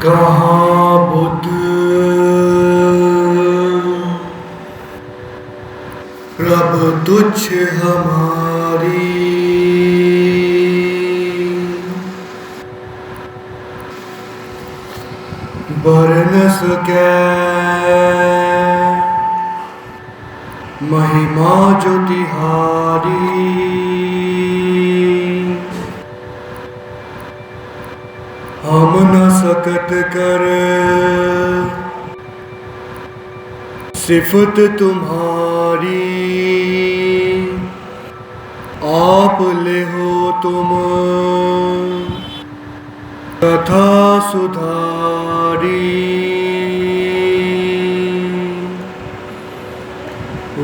कहाँ बुद्ध प्रभु तुझ हमारी बरन सके महिमा जो तिहारी। हम न सकत कर सिफत तुम्हारी, आप ले हो तुम तथा सुधारी।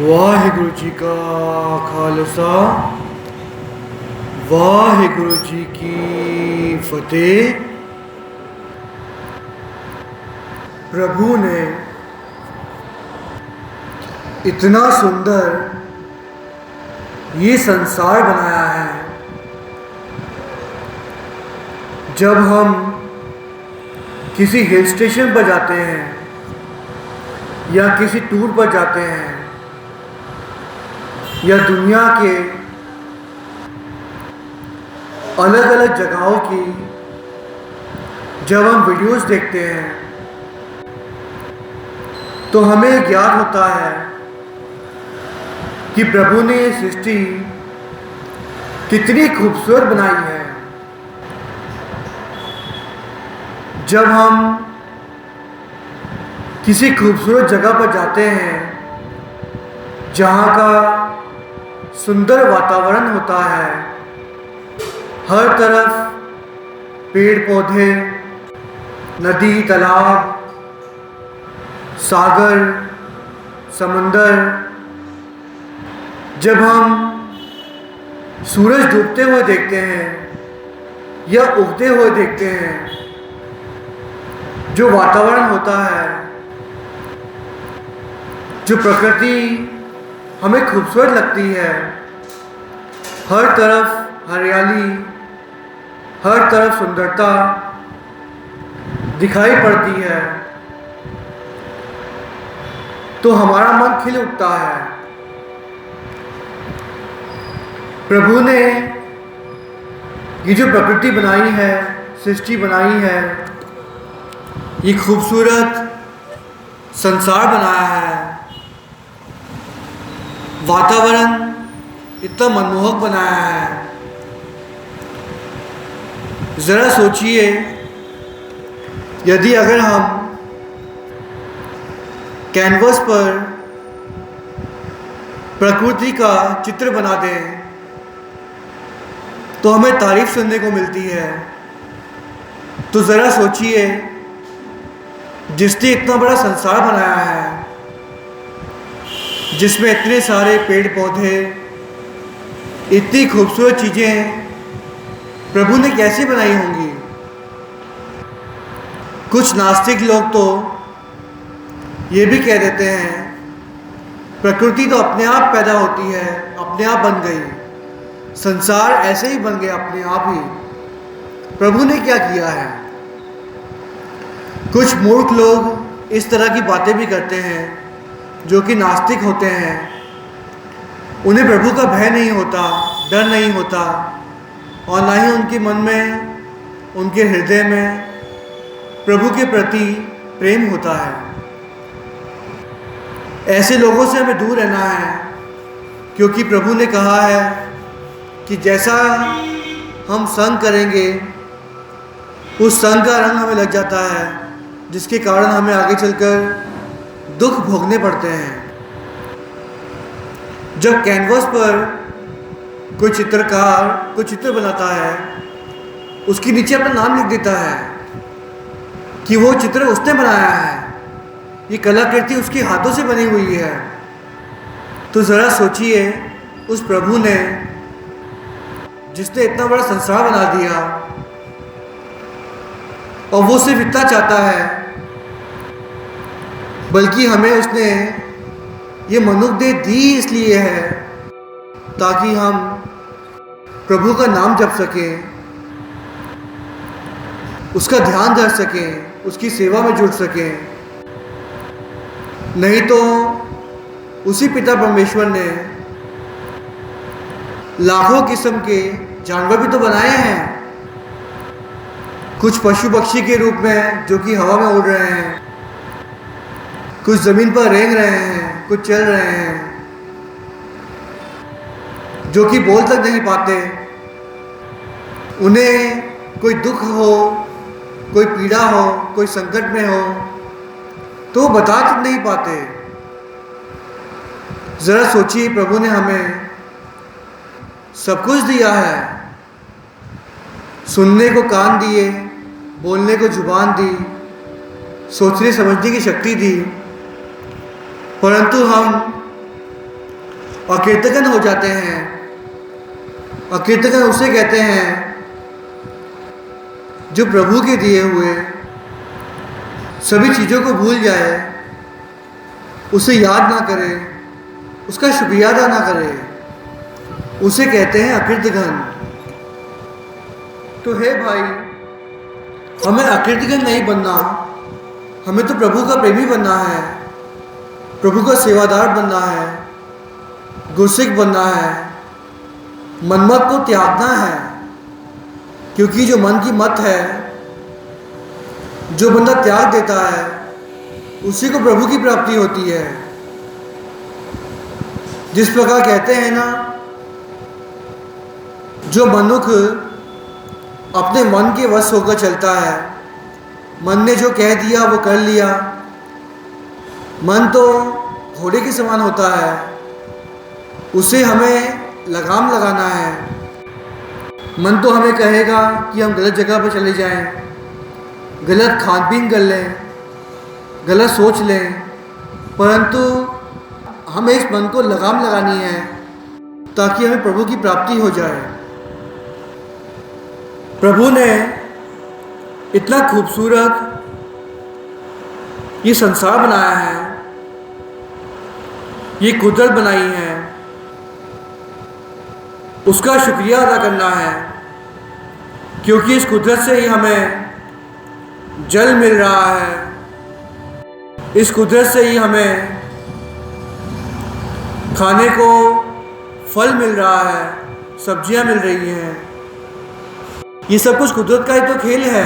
वाहिगुरु जी का खालसा, वाहिगुरु जी की फतेह। प्रभु ने इतना सुंदर ये संसार बनाया है। जब हम किसी हिल स्टेशन पर जाते हैं या किसी टूर पर जाते हैं या दुनिया के अलग अलग जगहों की जब हम वीडियोस देखते हैं तो हमें ज्ञात होता है कि प्रभु ने ये सृष्टि कितनी खूबसूरत बनाई है। जब हम किसी खूबसूरत जगह पर जाते हैं जहाँ का सुंदर वातावरण होता है, हर तरफ पेड़ पौधे, नदी, तालाब, सागर, समंदर। जब हम सूरज डूबते हुए देखते हैं या उगते हुए देखते हैं, जो वातावरण होता है, जो प्रकृति हमें खूबसूरत लगती है, हर तरफ हरियाली, हर तरफ सुंदरता दिखाई पड़ती है, तो हमारा मन खिल उठता है। प्रभु ने ये जो प्रकृति बनाई है, सृष्टि बनाई है, ये खूबसूरत संसार बनाया है, वातावरण इतना मनमोहक बनाया है। ज़रा सोचिए, यदि अगर हम कैनवस पर प्रकृति का चित्र बना दें तो हमें तारीफ सुनने को मिलती है। तो ज़रा सोचिए, जिसने इतना बड़ा संसार बनाया है, जिसमें इतने सारे पेड़ पौधे, इतनी खूबसूरत चीज़ें प्रभु ने कैसे बनाई होंगी। कुछ नास्तिक लोग तो ये भी कह देते हैं प्रकृति तो अपने आप पैदा होती है, अपने आप बन गई, संसार ऐसे ही बन गया अपने आप ही, प्रभु ने क्या किया है। कुछ मूर्ख लोग इस तरह की बातें भी करते हैं जो कि नास्तिक होते हैं। उन्हें प्रभु का भय नहीं होता, डर नहीं होता, और ना ही उनके मन में, उनके हृदय में प्रभु के प्रति प्रेम होता है। ऐसे लोगों से हमें दूर रहना है, क्योंकि प्रभु ने कहा है कि जैसा हम संग करेंगे उस संग का रंग हमें लग जाता है, जिसके कारण हमें आगे चलकर दुख भोगने पड़ते हैं। जब कैनवस पर कोई चित्रकार कोई चित्र बनाता है, उसके नीचे अपना नाम लिख देता है कि वो चित्र उसने बनाया है, ये कलाकृति उसके हाथों से बनी हुई है। तो ज़रा सोचिए, उस प्रभु ने, जिसने इतना बड़ा संसार बना दिया, और वो सिर्फ इतना चाहता है, बल्कि हमें उसने ये मनुष्य दी इसलिए है ताकि हम प्रभु का नाम जप सकें, उसका ध्यान धर सकें, उसकी सेवा में जुट सकें। नहीं तो उसी पिता परमेश्वर ने लाखों किस्म के जानवर भी तो बनाए हैं, कुछ पशु पक्षी के रूप में जो कि हवा में उड़ रहे हैं, कुछ ज़मीन पर रेंग रहे हैं, कुछ चल रहे हैं, जो कि बोल तक नहीं पाते। उन्हें कोई दुख हो, कोई पीड़ा हो, कोई संकट में हो तो वो बता तक नहीं पाते। ज़रा सोचिए, प्रभु ने हमें सब कुछ दिया है, सुनने को कान दिए, बोलने को जुबान दी, सोचने समझने की शक्ति दी, परंतु हम अकृतज्ञ हो जाते हैं। अकृतज्ञ उसे कहते हैं जो प्रभु के दिए हुए सभी चीज़ों को भूल जाए, उसे याद ना करे, उसका शुक्रिया अदा ना करे, उसे कहते हैं अकृतज्ञ। तो हे भाई, हमें अकृतज्ञ नहीं बनना, हमें तो प्रभु का प्रेमी बनना है, प्रभु का सेवादार बनना है, गुरसिक बनना है, मनमत को त्यागना है। क्योंकि जो मन की मत है, जो बंदा त्याग देता है, उसी को प्रभु की प्राप्ति होती है। जिस प्रकार कहते हैं ना, जो मनुष्य अपने मन के वश होकर चलता है, मन ने जो कह दिया वो कर लिया। मन तो घोड़े के समान होता है, उसे हमें लगाम लगाना है। मन तो हमें कहेगा कि हम गलत जगह पर चले जाएं, गलत खान पीन कर लें, गलत सोच लें, परंतु हमें इस मन को लगाम लगानी है ताकि हमें प्रभु की प्राप्ति हो जाए। प्रभु ने इतना खूबसूरत ये संसार बनाया है, ये कुदरत बनाई है, उसका शुक्रिया अदा करना है। क्योंकि इस कुदरत से ही हमें जल मिल रहा है, इस कुदरत से ही हमें खाने को फल मिल रहा है, सब्जियां मिल रही हैं। ये सब कुछ कुदरत का ही तो खेल है।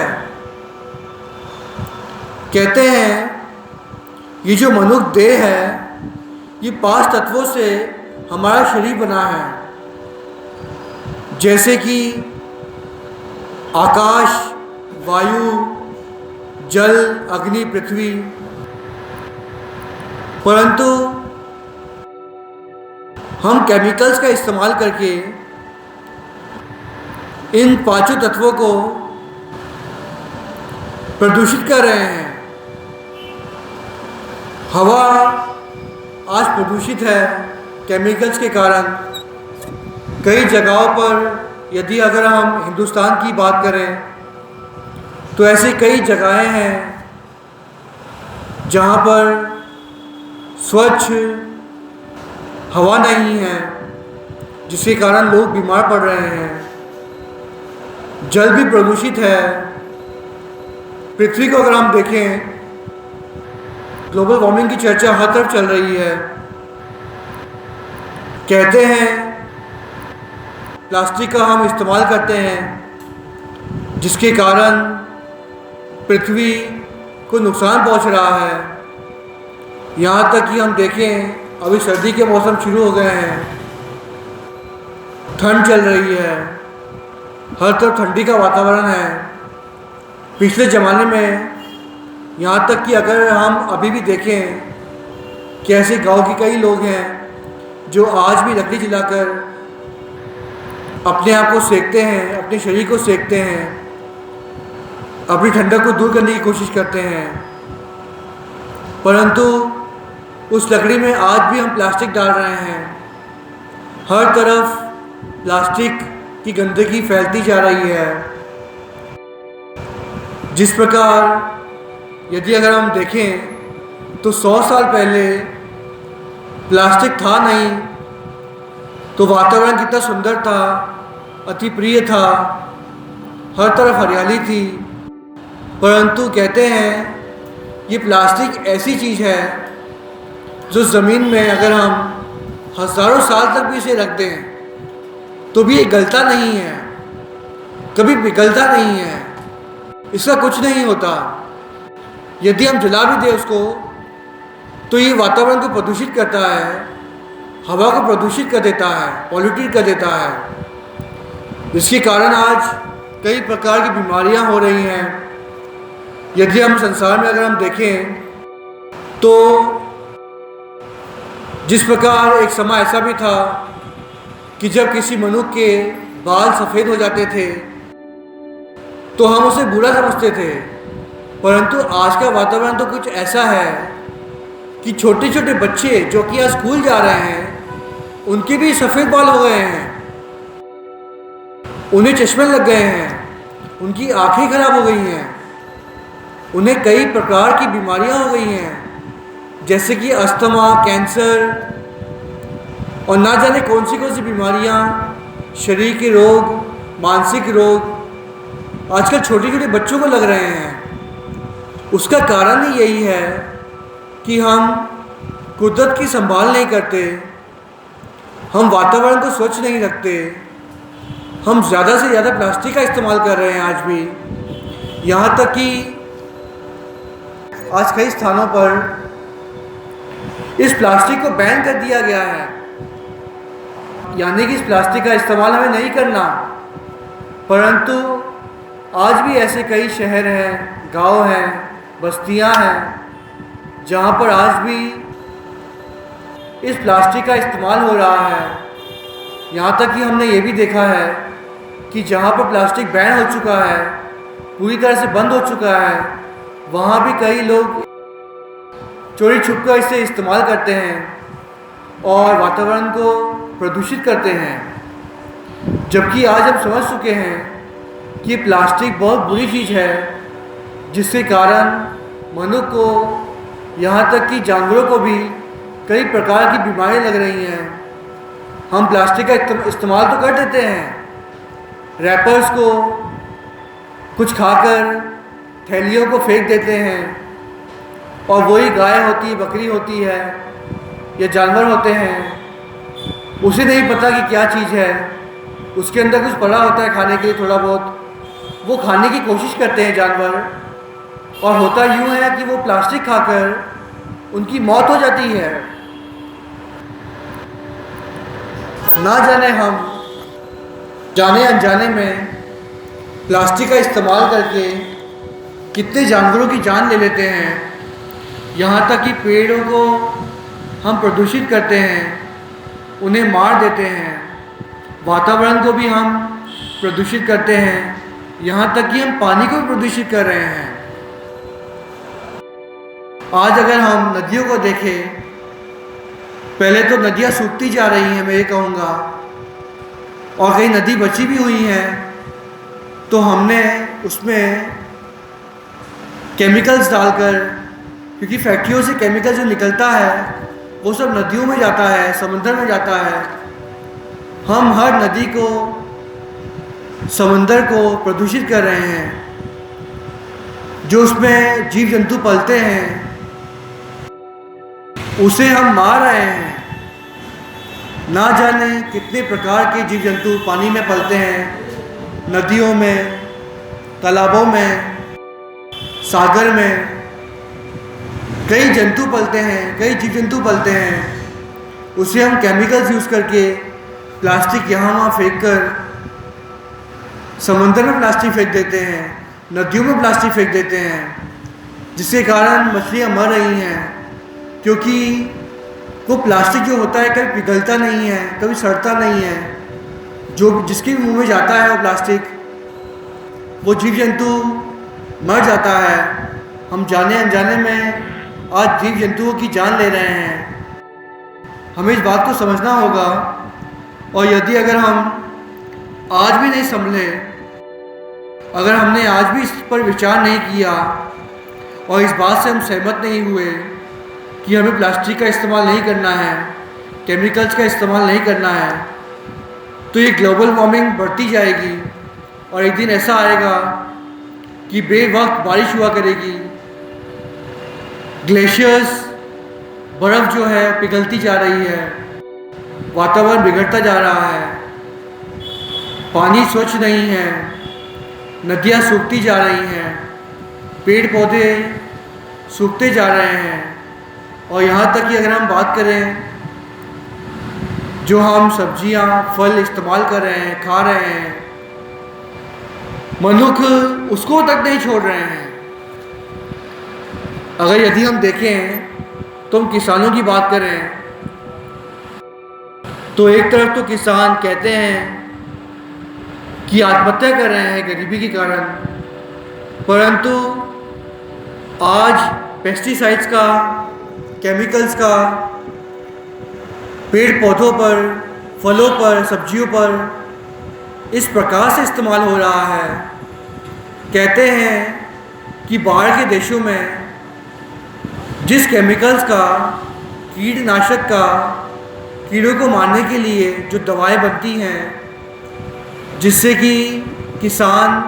कहते हैं ये जो मनुष्य देह है, ये 5 तत्वों से हमारा शरीर बना है, जैसे कि आकाश, वायु, जल, अग्नि, पृथ्वी। परंतु हम केमिकल्स का इस्तेमाल करके इन 5 तत्वों को प्रदूषित कर रहे हैं। हवा आज प्रदूषित है केमिकल्स के कारण। कई जगहों पर यदि अगर हम हिंदुस्तान की बात करें तो ऐसी कई जगहें हैं जहाँ पर स्वच्छ हवा नहीं है, जिसके कारण लोग बीमार पड़ रहे हैं। जल भी प्रदूषित है। पृथ्वी को अगर हम देखें, ग्लोबल वार्मिंग की चर्चा हर तरफ चल रही है। कहते हैं प्लास्टिक का हम इस्तेमाल करते हैं, जिसके कारण पृथ्वी को नुकसान पहुंच रहा है। यहाँ तक कि हम देखें, अभी सर्दी के मौसम शुरू हो गए हैं, ठंड चल रही है, हर तरफ ठंडी का वातावरण है। पिछले ज़माने में यहाँ तक कि अगर हम अभी भी देखें कि ऐसे गांव के कई लोग हैं जो आज भी लकड़ी जलाकर अपने आप को सेकते हैं, अपने शरीर को सेकते हैं, अपनी ठंडक को दूर करने की कोशिश करते हैं। परंतु उस लकड़ी में आज भी हम प्लास्टिक डाल रहे हैं। हर तरफ प्लास्टिक की गंदगी फैलती जा रही है। जिस प्रकार यदि अगर हम देखें तो 100 साल पहले प्लास्टिक था नहीं, तो वातावरण कितना सुंदर था, अति प्रिय था, हर तरफ हरियाली थी। परंतु कहते हैं ये प्लास्टिक ऐसी चीज़ है जो ज़मीन में अगर हम हज़ारों साल तक भी इसे रख दें तो भी ये गलता नहीं है, कभी पिघलता नहीं है, इसका कुछ नहीं होता। यदि हम जला भी दें उसको तो ये वातावरण को प्रदूषित करता है, हवा को प्रदूषित कर देता है, पॉल्यूटेड कर देता है, जिसके कारण आज कई प्रकार की बीमारियां हो रही हैं। यदि हम संसार में अगर हम देखें तो जिस प्रकार एक समय ऐसा भी था कि जब किसी मनुष्य के बाल सफ़ेद हो जाते थे तो हम उसे बुरा समझते थे, परंतु आज का वातावरण तो कुछ ऐसा है कि छोटे छोटे बच्चे जो कि आज स्कूल जा रहे हैं उनके भी सफ़ेद बाल हो गए हैं, उन्हें चश्मे लग गए हैं, उनकी आंखें खराब हो गई हैं, उन्हें कई प्रकार की बीमारियां हो गई हैं जैसे कि अस्थमा, कैंसर और ना जाने कौन सी बीमारियां, शरीर के रोग, मानसिक रोग आजकल छोटे छोटे बच्चों को लग रहे हैं। उसका कारण ही यही है कि हम कुदरत की संभाल नहीं करते, हम वातावरण को स्वच्छ नहीं रखते, हम ज़्यादा से ज़्यादा प्लास्टिक का इस्तेमाल कर रहे हैं आज भी। यहाँ तक कि आज कई स्थानों पर इस प्लास्टिक को बैन कर दिया गया है, यानी कि इस प्लास्टिक का इस्तेमाल हमें नहीं करना। परंतु आज भी ऐसे कई शहर हैं, गांव हैं, बस्तियां हैं जहां पर आज भी इस प्लास्टिक का इस्तेमाल हो रहा है। यहाँ तक कि हमने ये भी देखा है कि जहाँ पर प्लास्टिक बैन हो चुका है, पूरी तरह से बंद हो चुका है, वहाँ भी कई लोग चोरी छुपकर इसे इस्तेमाल करते हैं और वातावरण को प्रदूषित करते हैं। जबकि आज हम समझ चुके हैं कि प्लास्टिक बहुत बुरी चीज़ है जिसके कारण मनुष्य को, यहाँ तक कि जानवरों को भी कई प्रकार की बीमारियाँ लग रही हैं। हम प्लास्टिक का इस्तेमाल तो कर देते हैं, रैपर्स को कुछ खाकर थैलियों को फेंक देते हैं और वही गाय होती है, बकरी होती है या जानवर होते हैं, उसे नहीं पता कि क्या चीज़ है, उसके अंदर कुछ पड़ा होता है खाने के लिए थोड़ा बहुत, वो खाने की कोशिश करते हैं जानवर, और होता यूँ है कि वो प्लास्टिक खाकर उनकी मौत हो जाती है। ना जाने हम जाने अनजाने में प्लास्टिक का इस्तेमाल करके कितने जानवरों की जान ले लेते हैं। यहाँ तक कि पेड़ों को हम प्रदूषित करते हैं, उन्हें मार देते हैं, वातावरण को भी हम प्रदूषित करते हैं, यहाँ तक कि हम पानी को भी प्रदूषित कर रहे हैं। आज अगर हम नदियों को देखें, पहले तो नदियाँ सूखती जा रही हैं, मैं ये कहूँगा, और कई नदी बची भी हुई हैं, तो हमने उसमें केमिकल्स डालकर, क्योंकि फैक्ट्रियों से केमिकल जो निकलता है वो सब नदियों में जाता है, समंदर में जाता है। हम हर नदी को, समंदर को प्रदूषित कर रहे हैं। जो उसमें जीव जंतु पलते हैं उसे हम मार रहे हैं। ना जाने कितने प्रकार के जीव जंतु पानी में पलते हैं, नदियों में, तालाबों में, सागर में कई जंतु पलते हैं, कई जीव जंतु पलते हैं। उसे हम केमिकल्स यूज़ करके प्लास्टिक यहाँ वहाँ फेंक कर समंदर में प्लास्टिक फेंक देते हैं, नदियों में प्लास्टिक फेंक देते हैं, जिसके कारण मछलियाँ मर रही हैं। क्योंकि वो प्लास्टिक जो होता है कभी पिघलता नहीं है, कभी सड़ता नहीं है, जो जिसके भी मुंह में जाता है वो प्लास्टिक, वो जीव जंतु मर जाता है। हम जाने अनजाने में आज जीव जंतुओं की जान ले रहे हैं। हमें इस बात को समझना होगा, और यदि अगर हम आज भी नहीं संभले, अगर हमने आज भी इस पर विचार नहीं किया और इस बात से हम सहमत नहीं हुए कि हमें प्लास्टिक का इस्तेमाल नहीं करना है, केमिकल्स का इस्तेमाल नहीं करना है, तो ये ग्लोबल वार्मिंग बढ़ती जाएगी और एक दिन ऐसा आएगा कि कि बेवक्त बारिश हुआ करेगी, ग्लेशियर्स बर्फ़ जो है पिघलती जा रही है, वातावरण बिगड़ता जा रहा है, पानी स्वच्छ नहीं है, नदियाँ सूखती जा रही हैं, पेड़ पौधे सूखते जा रहे हैं। और यहाँ तक कि अगर हम बात करें, जो हम सब्जियाँ फल इस्तेमाल कर रहे हैं, खा रहे हैं, मनुष्य उसको तक नहीं छोड़ रहे हैं। अगर यदि हम देखें तो हम किसानों की बात करें तो एक तरफ तो किसान कहते हैं कि आत्महत्या कर रहे हैं गरीबी के कारण, परंतु आज पेस्टिसाइड्स का, केमिकल्स का पेड़ पौधों पर, फलों पर, सब्जियों पर इस प्रकार से इस्तेमाल हो रहा है। कहते हैं कि बाहर के देशों में जिस केमिकल्स का, कीटनाशक का, कीड़ों को मारने के लिए जो दवाएं बनती हैं, जिससे कि किसान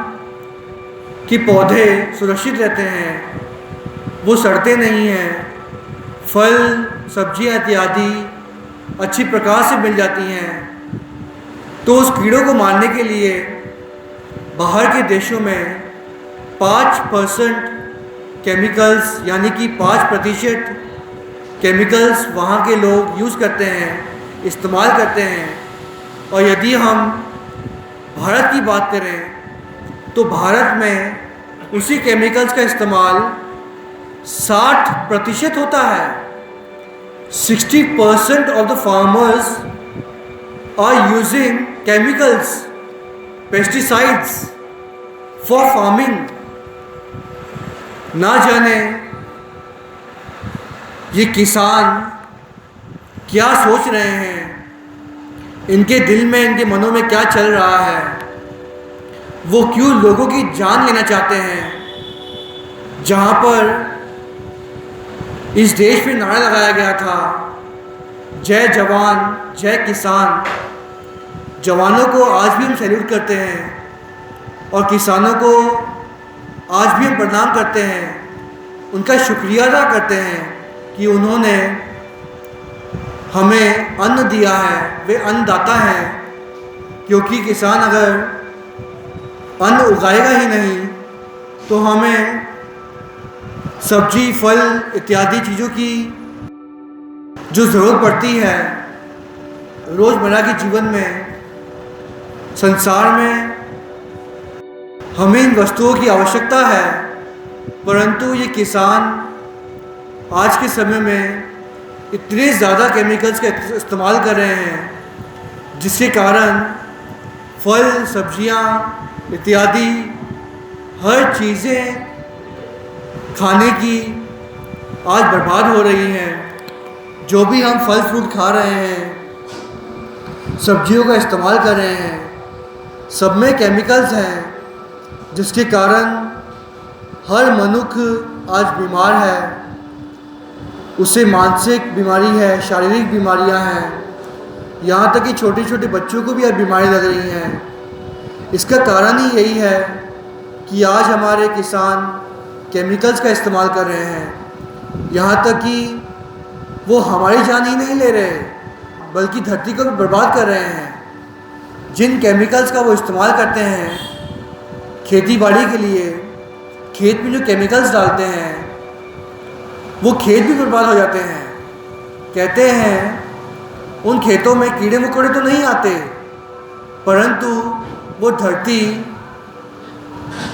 के पौधे सुरक्षित रहते हैं, वो सड़ते नहीं हैं, फल सब्जियां इत्यादि अच्छी प्रकार से मिल जाती हैं, तो उस कीड़ों को मारने के लिए बाहर के देशों में 5% केमिकल्स, यानी कि 5% केमिकल्स वहाँ के लोग यूज़ करते हैं, इस्तेमाल करते हैं। और यदि हम भारत की बात करें तो भारत में उसी केमिकल्स का इस्तेमाल 60% होता है। 60% of the farmers are using chemicals, pesticides for farming। ना जाने ये किसान क्या सोच रहे हैं, इनके दिल में, इनके मनों में क्या चल रहा है, वो क्यों लोगों की जान लेना चाहते हैं। जहाँ पर इस देश में नारा लगाया गया था, जय जवान जय किसान। जवानों को आज भी हम सैल्यूट करते हैं और किसानों को आज भी हम प्रणाम करते हैं, उनका शुक्रिया अदा करते हैं कि उन्होंने हमें अन्न दिया है, वे अन्नदाता हैं। क्योंकि किसान अगर अन्न उगाएगा ही नहीं तो हमें सब्जी, फल इत्यादि चीज़ों की जो ज़रूरत पड़ती है रोज़मर्रा के जीवन में, संसार में हमें इन वस्तुओं की आवश्यकता है। परंतु ये किसान आज के समय में इतने ज़्यादा केमिकल्स का इस्तेमाल कर रहे हैं, जिसके कारण फल, सब्जियां इत्यादि हर चीज़ें खाने की आज बर्बाद हो रही हैं। जो भी हम फल फ्रूट खा रहे हैं, सब्जियों का इस्तेमाल कर रहे हैं, सब में केमिकल्स हैं, जिसके कारण हर मनुष्य आज बीमार है। उसे मानसिक बीमारी है, शारीरिक बीमारियां हैं, यहाँ तक कि छोटे छोटे बच्चों को भी अब बीमारी लग रही हैं। इसका कारण ही यही है कि आज हमारे किसान केमिकल्स का इस्तेमाल कर रहे हैं। यहाँ तक कि वो हमारी जान ही नहीं ले रहे, बल्कि धरती को भी बर्बाद कर रहे हैं। जिन केमिकल्स का वो इस्तेमाल करते हैं खेती बाड़ी के लिए, खेत में जो केमिकल्स डालते हैं, वो खेत भी बर्बाद हो जाते हैं। कहते हैं उन खेतों में कीड़े मकोड़े तो नहीं आते, परंतु वो धरती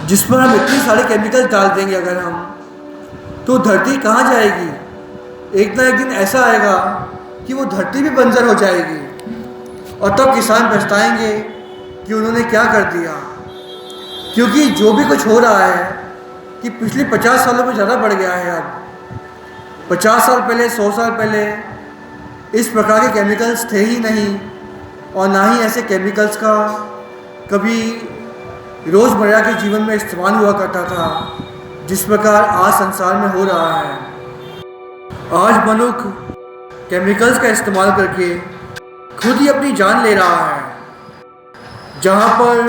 जिस पर हम इतने सारे केमिकल्स डाल देंगे अगर हम, तो धरती कहाँ जाएगी। एक ना एक दिन ऐसा आएगा कि वो धरती भी बंजर हो जाएगी, और तब किसान पछताएंगे कि उन्होंने क्या कर दिया। क्योंकि जो भी कुछ हो रहा है कि पिछले 50 सालों में ज़्यादा बढ़ गया है। अब 50 साल पहले, 100 साल पहले इस प्रकार के केमिकल्स थे ही नहीं, और ना ही ऐसे केमिकल्स का कभी रोज़मर्रा के जीवन में इस्तेमाल हुआ करता था जिस प्रकार आज संसार में हो रहा है। आज मनुष्य केमिकल्स का इस्तेमाल करके खुद ही अपनी जान ले रहा है। जहाँ पर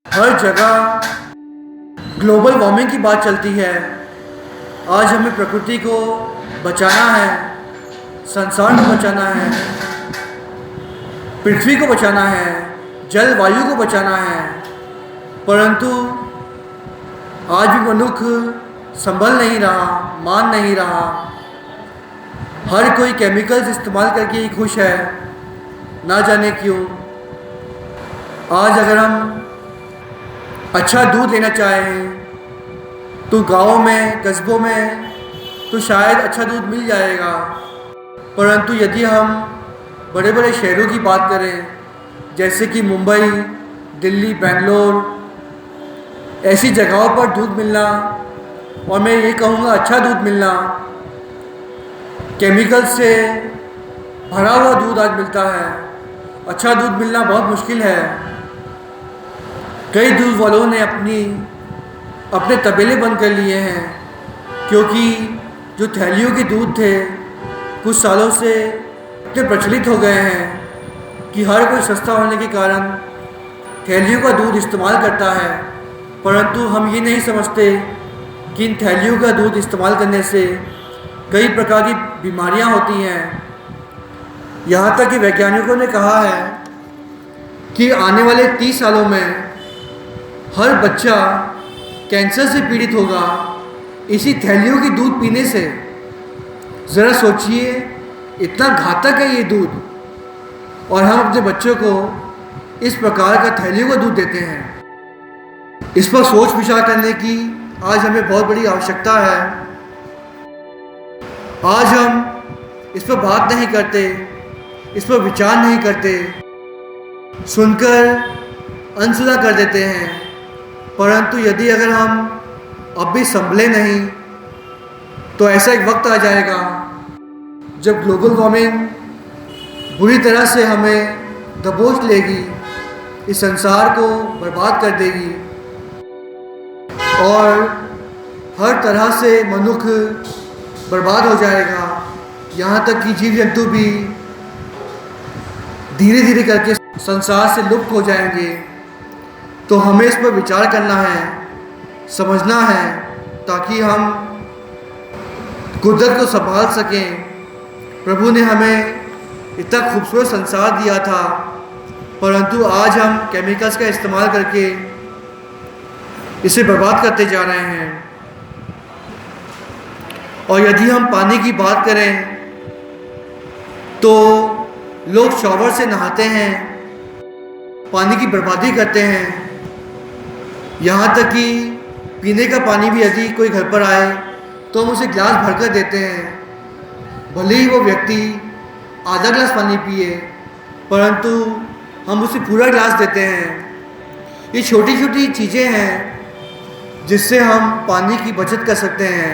हर जगह ग्लोबल वार्मिंग की बात चलती है। आज हमें प्रकृति को बचाना है, संसार को बचाना है, पृथ्वी को बचाना है, जल वायु को बचाना है, परंतु आज भी मनुष्य संभल नहीं रहा, मान नहीं रहा। हर कोई केमिकल्स इस्तेमाल करके ही खुश है, ना जाने क्यों। आज अगर हम अच्छा दूध लेना चाहें तो गाँव में, कस्बों में तो शायद अच्छा दूध मिल जाएगा, परंतु यदि हम बड़े बड़े शहरों की बात करें, जैसे कि मुंबई, दिल्ली, बेंगलोर, ऐसी जगहों पर दूध मिलना, और मैं ये कहूँगा अच्छा दूध मिलना, केमिकल से भरा हुआ दूध आज मिलता है। अच्छा दूध मिलना बहुत मुश्किल है। कई दूध वालों ने अपने तबेले बंद कर लिए हैं, क्योंकि जो थैलियों के दूध थे कुछ सालों से इतने प्रचलित हो गए हैं कि हर कोई सस्ता होने के कारण थैलियों का दूध इस्तेमाल करता है, परंतु हम ये नहीं समझते कि इन थैलियों का दूध इस्तेमाल करने से कई प्रकार की बीमारियां होती हैं। यहाँ तक कि वैज्ञानिकों ने कहा है कि आने वाले 30 सालों में हर बच्चा कैंसर से पीड़ित होगा इसी थैलियों की दूध पीने से। ज़रा सोचिए, इतना घातक है ये दूध, और हम अपने बच्चों को इस प्रकार का थैलियों का दूध देते हैं। इस पर सोच विचार करने की आज हमें बहुत बड़ी आवश्यकता है। आज हम इस पर बात नहीं करते, इस पर विचार नहीं करते, सुनकर अनसुना कर देते हैं, परंतु यदि अगर हम अब भी संभले नहीं तो ऐसा एक वक्त आ जाएगा जब ग्लोबल वार्मिंग बुरी तरह से हमें दबोच लेगी, इस संसार को बर्बाद कर देगी, और हर तरह से मनुष्य बर्बाद हो जाएगा। यहाँ तक कि जीव जंतु भी धीरे धीरे करके संसार से लुप्त हो जाएंगे। तो हमें इस पर विचार करना है, समझना है, ताकि हम कुदरत को संभाल सकें। प्रभु ने हमें इतना खूबसूरत संसार दिया था, परंतु आज हम केमिकल्स का इस्तेमाल करके इसे बर्बाद करते जा रहे हैं। और यदि हम पानी की बात करें तो लोग शॉवर से नहाते हैं, पानी की बर्बादी करते हैं। यहाँ तक कि पीने का पानी भी यदि कोई घर पर आए तो हम उसे गिलास भरकर देते हैं, भले ही वो व्यक्ति आधा गिलास पानी पिए, परंतु हम उसे पूरा गिलास देते हैं। ये छोटी छोटी चीज़ें हैं जिससे हम पानी की बचत कर सकते हैं।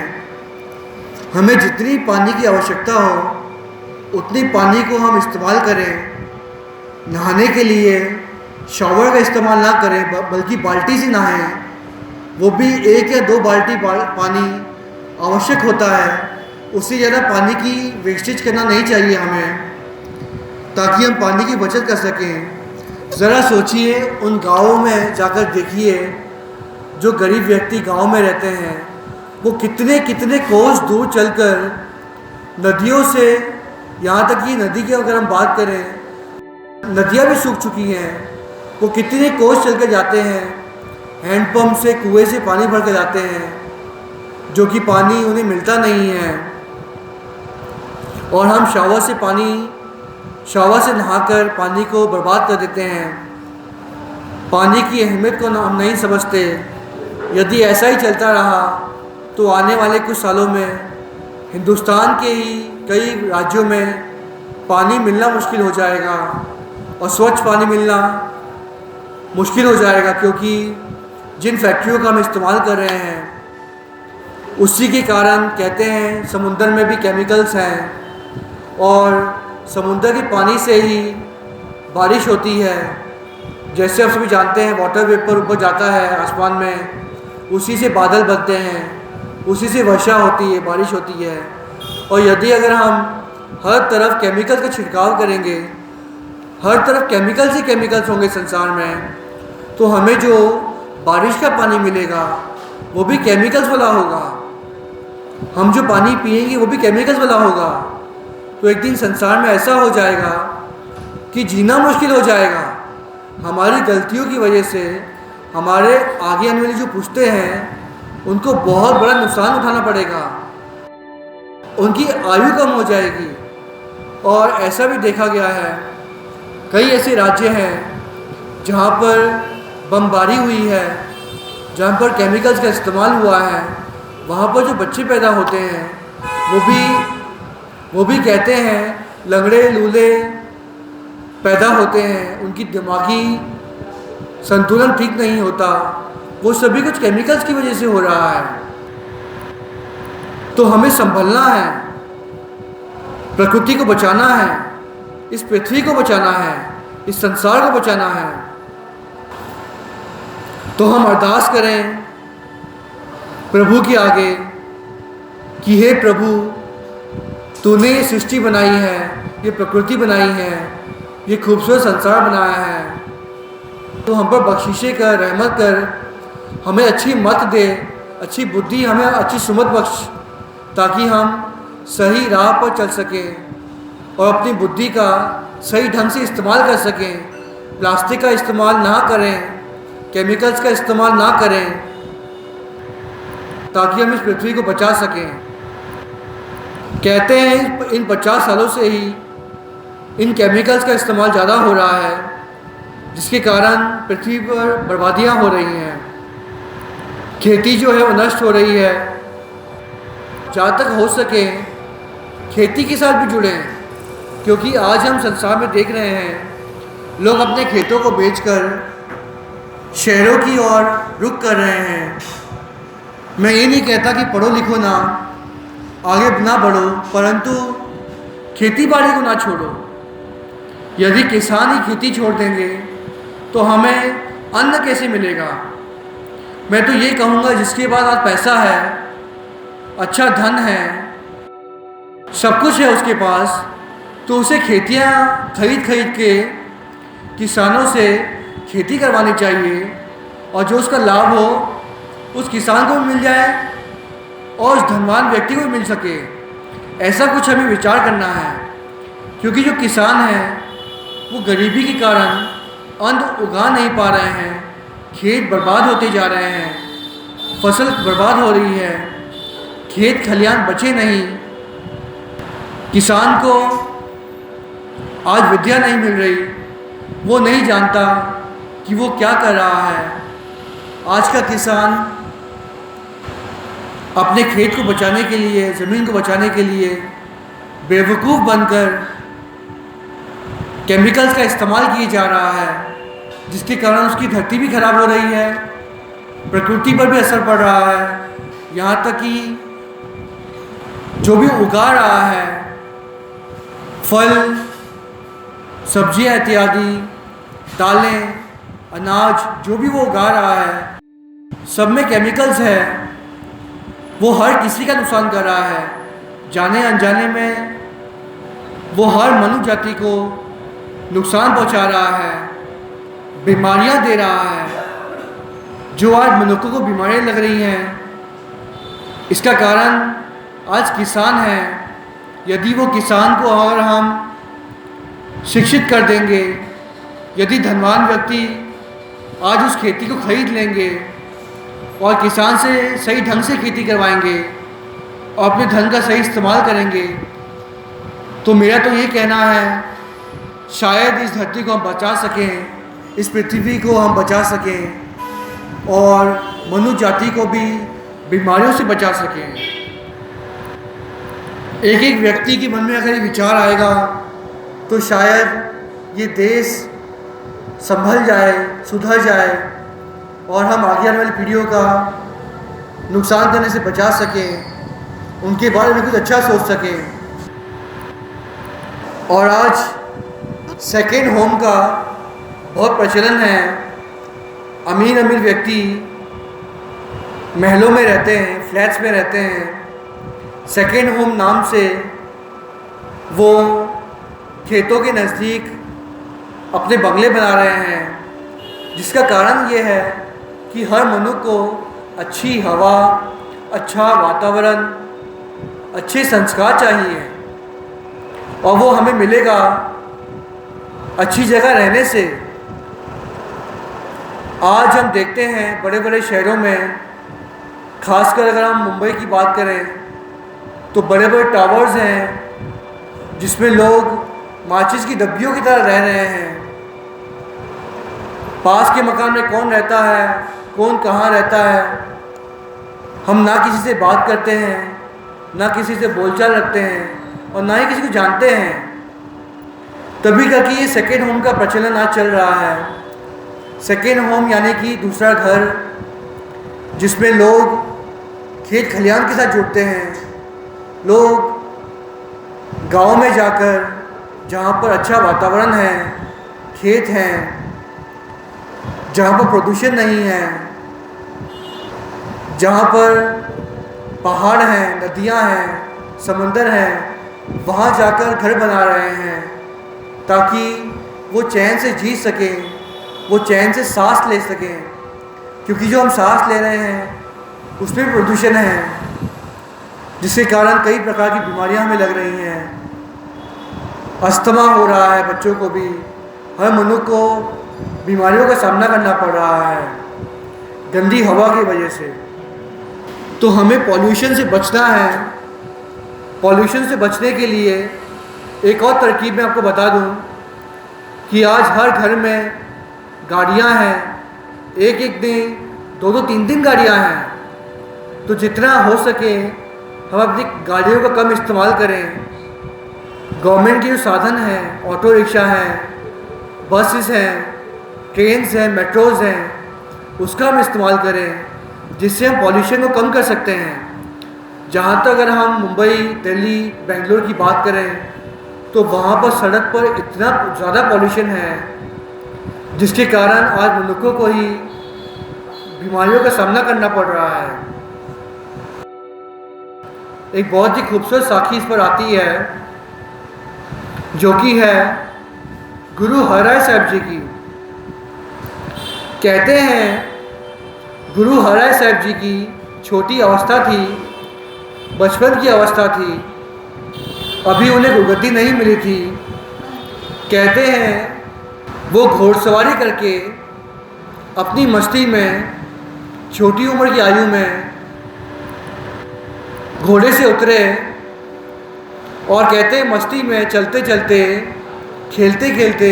हमें जितनी पानी की आवश्यकता हो उतनी पानी को हम इस्तेमाल करें। नहाने के लिए शॉवर का इस्तेमाल ना करें, बल्कि बाल्टी से नहाएं। वो भी 1 या 2 बाल्टी पानी आवश्यक होता है, उससे ज़्यादा पानी की वेस्टेज करना नहीं चाहिए हमें, ताकि हम पानी की बचत कर सकें। ज़रा सोचिए, उन गाँवों में जाकर देखिए जो गरीब व्यक्ति गांव में रहते हैं, वो कितने कितने कोस दूर चलकर नदियों से, यहाँ तक कि नदी की अगर हम बात करें, नदियाँ भी सूख चुकी हैं, वो कितने कोस चल कर जाते हैं, हैंडपम्प से, कुएं से पानी भर कर जाते हैं, जो कि पानी उन्हें मिलता नहीं है। और हम शावर से नहाकर पानी को बर्बाद कर देते हैं। पानी की अहमियत को हम नहीं समझते। यदि ऐसा ही चलता रहा तो आने वाले कुछ सालों में हिंदुस्तान के ही कई राज्यों में पानी मिलना मुश्किल हो जाएगा, और स्वच्छ पानी मिलना मुश्किल हो जाएगा, क्योंकि जिन फैक्ट्रियों का हम इस्तेमाल कर रहे हैं उसी के कारण कहते हैं समुद्र में भी केमिकल्स हैं, और समुद्र के पानी से ही बारिश होती है। जैसे आप सभी जानते हैं, वाटर वेपर ऊपर जाता है आसमान में, उसी से बादल बनते हैं, उसी से वर्षा होती है, बारिश होती है। और यदि अगर हम हर तरफ केमिकल का छिड़काव करेंगे, हर तरफ केमिकल्स ही केमिकल्स होंगे संसार में, तो हमें जो बारिश का पानी मिलेगा वो भी केमिकल्स वाला होगा। हम जो पानी पिएंगे वो भी केमिकल्स वाला होगा। तो एक दिन संसार में ऐसा हो जाएगा कि जीना मुश्किल हो जाएगा। हमारी गलतियों की वजह से हमारे आगे आने वाली जो पुश्ते हैं उनको बहुत बड़ा नुकसान उठाना पड़ेगा, उनकी आयु कम हो जाएगी। और ऐसा भी देखा गया है, कई ऐसे राज्य हैं जहाँ पर बमबारी हुई है, जहाँ पर केमिकल्स का इस्तेमाल हुआ है। वहाँ पर जो बच्चे पैदा होते हैं वो भी कहते हैं लंगड़े लूले पैदा होते हैं, उनकी दिमागी संतुलन ठीक नहीं होता। वो सभी कुछ केमिकल्स की वजह से हो रहा है। तो हमें संभलना है, प्रकृति को बचाना है, इस पृथ्वी को बचाना है, इस संसार को बचाना है। तो हम अरदास करें प्रभु के आगे कि हे प्रभु, तूने ये सृष्टि बनाई है, ये प्रकृति बनाई है, ये खूबसूरत संसार बनाया है। तो हम पर बख्शिशें कर, रहमत कर, हमें अच्छी मत दे, अच्छी बुद्धि, हमें अच्छी सुमत बख्श, ताकि हम सही राह पर चल सकें और अपनी बुद्धि का सही ढंग से इस्तेमाल कर सकें। प्लास्टिक का इस्तेमाल ना करें, केमिकल्स का इस्तेमाल ना करें, ताकि हम इस पृथ्वी को बचा सकें। कहते हैं इन 50 सालों से ही इन केमिकल्स का इस्तेमाल ज़्यादा हो रहा है, जिसके कारण पृथ्वी पर बर्बादियाँ हो रही हैं, खेती जो है वो नष्ट हो रही है। जहाँ तक हो सके खेती के साथ भी जुड़ें, क्योंकि आज हम संसार में देख रहे हैं लोग अपने खेतों को बेचकर शहरों की ओर रुख कर रहे हैं। मैं ये नहीं कहता कि पढ़ो लिखो ना, आगे ना बढ़ो, परंतु खेती बाड़ी को ना छोड़ो। यदि किसान ही खेती छोड़ देंगे तो हमें अन्न कैसे मिलेगा। मैं तो ये कहूँगा जिसके पास आज पैसा है, अच्छा धन है, सब कुछ है उसके पास, तो उसे खेतियाँ खरीद के किसानों से खेती करवानी चाहिए, और जो उसका लाभ हो उस किसान को भी मिल जाए और उस धनवान व्यक्ति को भी मिल सके। ऐसा कुछ हमें विचार करना है, क्योंकि जो किसान हैं वो गरीबी के कारण अन्न उगा नहीं पा रहे हैं, खेत बर्बाद होते जा रहे हैं, फसल बर्बाद हो रही है, खेत खलियान बचे नहीं। किसान को आज विद्या नहीं मिल रही, वो नहीं जानता कि वो क्या कर रहा है। आज का किसान अपने खेत को बचाने के लिए, ज़मीन को बचाने के लिए बेवकूफ़ बनकर केमिकल्स का इस्तेमाल किया जा रहा है, जिसके कारण उसकी धरती भी खराब हो रही है, प्रकृति पर भी असर पड़ रहा है। यहाँ तक कि जो भी उगा रहा है, फल, सब्जियाँ इत्यादि, दालें, अनाज, जो भी वो उगा रहा है, सब में केमिकल्स है। वो हर किसी का नुकसान कर रहा है, जाने अनजाने में वो हर मनुष्य जाति को नुकसान पहुंचा रहा है, बीमारियां दे रहा है। जो आज मनुष्यों को बीमारियां लग रही हैं, इसका कारण आज किसान है। यदि वो किसान को अगर हम शिक्षित कर देंगे, यदि धनवान व्यक्ति आज उस खेती को खरीद लेंगे और किसान से सही ढंग से खेती करवाएंगे और अपने धन का सही इस्तेमाल करेंगे, तो मेरा तो ये कहना है शायद इस धरती को हम बचा सकें, इस पृथ्वी को हम बचा सकें और मनुष्य जाति को भी बीमारियों से बचा सकें। एक एक व्यक्ति के मन में अगर ये विचार आएगा तो शायद ये देश संभल जाए, सुधर जाए और हम आगे आने वाली पीढ़ियों का नुकसान करने से बचा सकें, उनके बारे में कुछ अच्छा सोच सकें। और आज सेकेंड होम का बहुत प्रचलन है। अमीर व्यक्ति महलों में रहते हैं, फ्लैट्स में रहते हैं, सेकेंड होम नाम से वो खेतों के नज़दीक अपने बंगले बना रहे हैं, जिसका कारण ये है कि हर मनुष्य को अच्छी हवा, अच्छा वातावरण, अच्छे संस्कार चाहिए और वो हमें मिलेगा अच्छी जगह रहने से। आज हम देखते हैं बड़े बड़े शहरों में, खासकर अगर हम मुंबई की बात करें तो बड़े बड़े टावर्स हैं जिसमें लोग माचिस की डब्बियों की तरह रह रहे हैं। पास के मकान में कौन रहता है, कौन कहाँ रहता है, हम ना किसी से बात करते हैं, ना किसी से बोलचाल रखते हैं और ना ही किसी को जानते हैं। तभी करके ये सेकेंड होम का प्रचलन आज चल रहा है। सेकेंड होम यानी कि दूसरा घर, जिसमें लोग खेत खलिहान के साथ जुड़ते हैं। लोग गांव में जाकर, जहाँ पर अच्छा वातावरण है, खेत हैं, जहाँ पर प्रदूषण नहीं है, जहाँ पर पहाड़ हैं, नदियाँ हैं, समंदर हैं, वहाँ जाकर घर बना रहे हैं ताकि वो चैन से जी सकें, वो चैन से सांस ले सकें। क्योंकि जो हम सांस ले रहे हैं उसमें प्रदूषण है, जिसके कारण कई प्रकार की बीमारियां हमें लग रही हैं। अस्थमा हो रहा है बच्चों को भी, हर मनुष्य को बीमारियों का सामना करना पड़ रहा है गंदी हवा की वजह से। तो हमें पॉल्यूशन से बचना है। पॉल्यूशन से बचने के लिए एक और तरकीब मैं आपको बता दूं कि आज हर घर में गाड़ियां हैं, एक एक दिन, दो दो तीन तीन गाड़ियां हैं। तो जितना हो सके हम अपनी गाड़ियों का कम इस्तेमाल करें। गवर्नमेंट के जो साधन हैं, ऑटो रिक्शा हैं, बसेस हैं, ट्रेन्स हैं, मेट्रोज़ हैं, उसका हम इस्तेमाल करें, जिससे हम पॉल्यूशन को कम कर सकते हैं। जहाँ तक अगर हम मुंबई, दिल्ली, बेंगलोर की बात करें तो वहाँ पर सड़क पर इतना ज़्यादा पॉल्यूशन है जिसके कारण आज मनुष्यों को ही बीमारियों का सामना करना पड़ रहा है। एक बहुत ही खूबसूरत साखी इस पर आती है जो कि है गुरु हराय साहब जी की। कहते हैं गुरु हराय साहब जी की छोटी अवस्था थी, बचपन की अवस्था थी, अभी उन्हें गुरगद्दी नहीं मिली थी। कहते हैं वो घोड़सवारी करके अपनी मस्ती में, छोटी उम्र की आयु में घोड़े से उतरे और कहते हैं मस्ती में चलते चलते, खेलते खेलते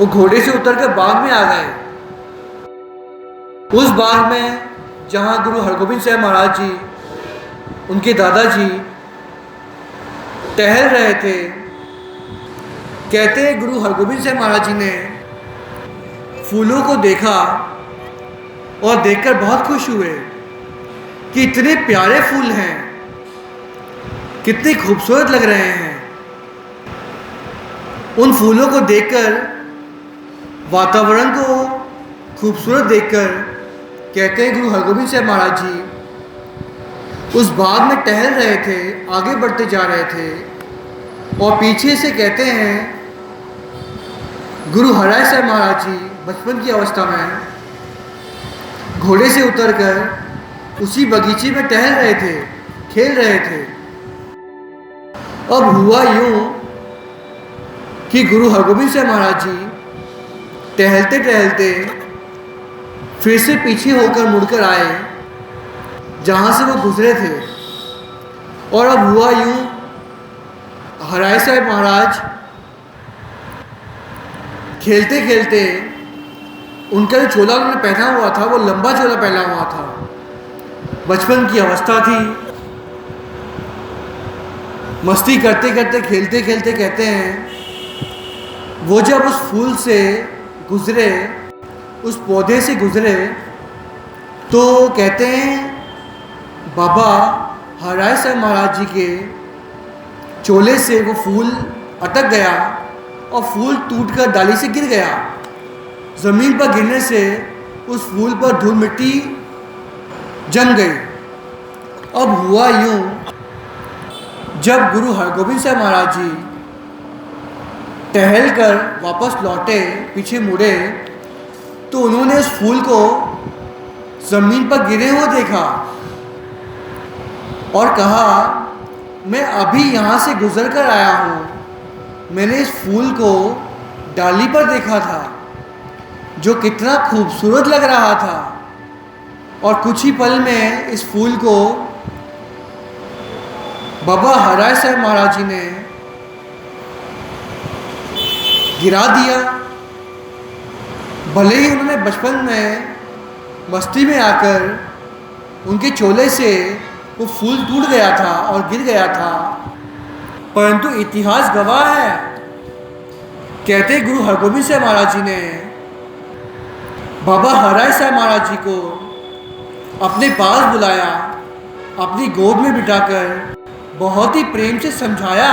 वो घोड़े से उतरकर बाग में आ गए। उस बाग में जहाँ गुरु हरगोबिंद साहब महाराज जी, उनके दादाजी टहल रहे थे। कहते हैं गुरु हरगोबिंद साहब महाराज जी ने फूलों को देखा और देखकर बहुत खुश हुए कि इतने प्यारे फूल हैं, कितने खूबसूरत लग रहे हैं। उन फूलों को देखकर, वातावरण को खूबसूरत देखकर, कहते हैं गुरु हरगोबिंद साहब महाराज जी उस बाग में टहल रहे थे, आगे बढ़ते जा रहे थे और पीछे से कहते हैं गुरु हराय साहब महाराज जी बचपन की अवस्था में घोड़े से उतरकर उसी बगीचे में टहल रहे थे, खेल रहे थे। अब हुआ यूं कि गुरु हरगोबिंद साहब महाराज जी टहलते टहलते फिर से पीछे होकर मुड़कर आए जहाँ से वो गुजरे थे। और अब हुआ यूं, हराय साहब महाराज खेलते खेलते, उनका जो चोला उन्होंने पहना हुआ था वो लंबा चोला पहना हुआ था, बचपन की अवस्था थी। मस्ती करते करते, खेलते खेलते, कहते हैं वो जब उस फूल से गुजरे, उस पौधे से गुजरे, तो कहते हैं बाबा हराय साहब महाराज जी के चोले से वो फूल अटक गया और फूल टूटकर डाली से गिर गया। ज़मीन पर गिरने से उस फूल पर धूल मिट्टी जम गई। अब हुआ यूं, जब गुरु हरगोबिंद साहब महाराज जी टहल कर वापस लौटे, पीछे मुड़े, तो उन्होंने उस फूल को जमीन पर गिरे हुए देखा और कहा, मैं अभी यहाँ से गुजर कर आया हूँ। मैंने इस फूल को डाली पर देखा था जो कितना खूबसूरत लग रहा था, और कुछ ही पल में इस फूल को बाबा हराय साहब महाराज जी ने गिरा दिया। भले ही उन्होंने बचपन में मस्ती में आकर उनके चोले से वो फूल टूट गया था और गिर गया था, परंतु इतिहास गवाह है। कहते गुरु हरगोबिंद साहब महाराज जी ने बाबा हराय साहब महाराज जी को अपने पास बुलाया, अपनी गोद में बिठाकर बहुत ही प्रेम से समझाया।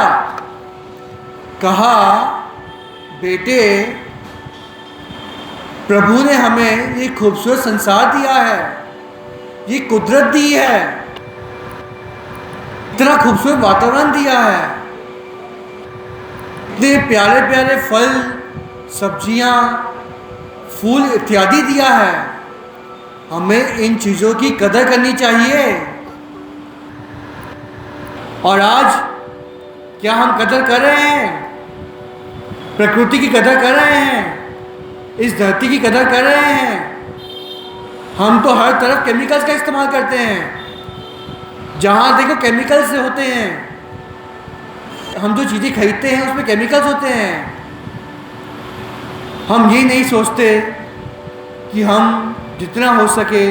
कहा, बेटे, प्रभु ने हमें ये खूबसूरत संसार दिया है, ये कुदरत दी है, इतना खूबसूरत वातावरण दिया है, इतने प्यारे प्यारे फल, सब्जियां, फूल इत्यादि दिया है। हमें इन चीज़ों की कदर करनी चाहिए। और आज क्या हम कदर कर रहे हैं? प्रकृति की कदर कर रहे हैं? इस धरती की कदर कर रहे हैं? हम तो हर तरफ केमिकल्स का इस्तेमाल करते हैं। जहाँ देखो केमिकल्स से होते हैं। हम जो चीज़ें खरीदते हैं उसमें केमिकल्स होते हैं। हम ये नहीं सोचते कि हम जितना हो सके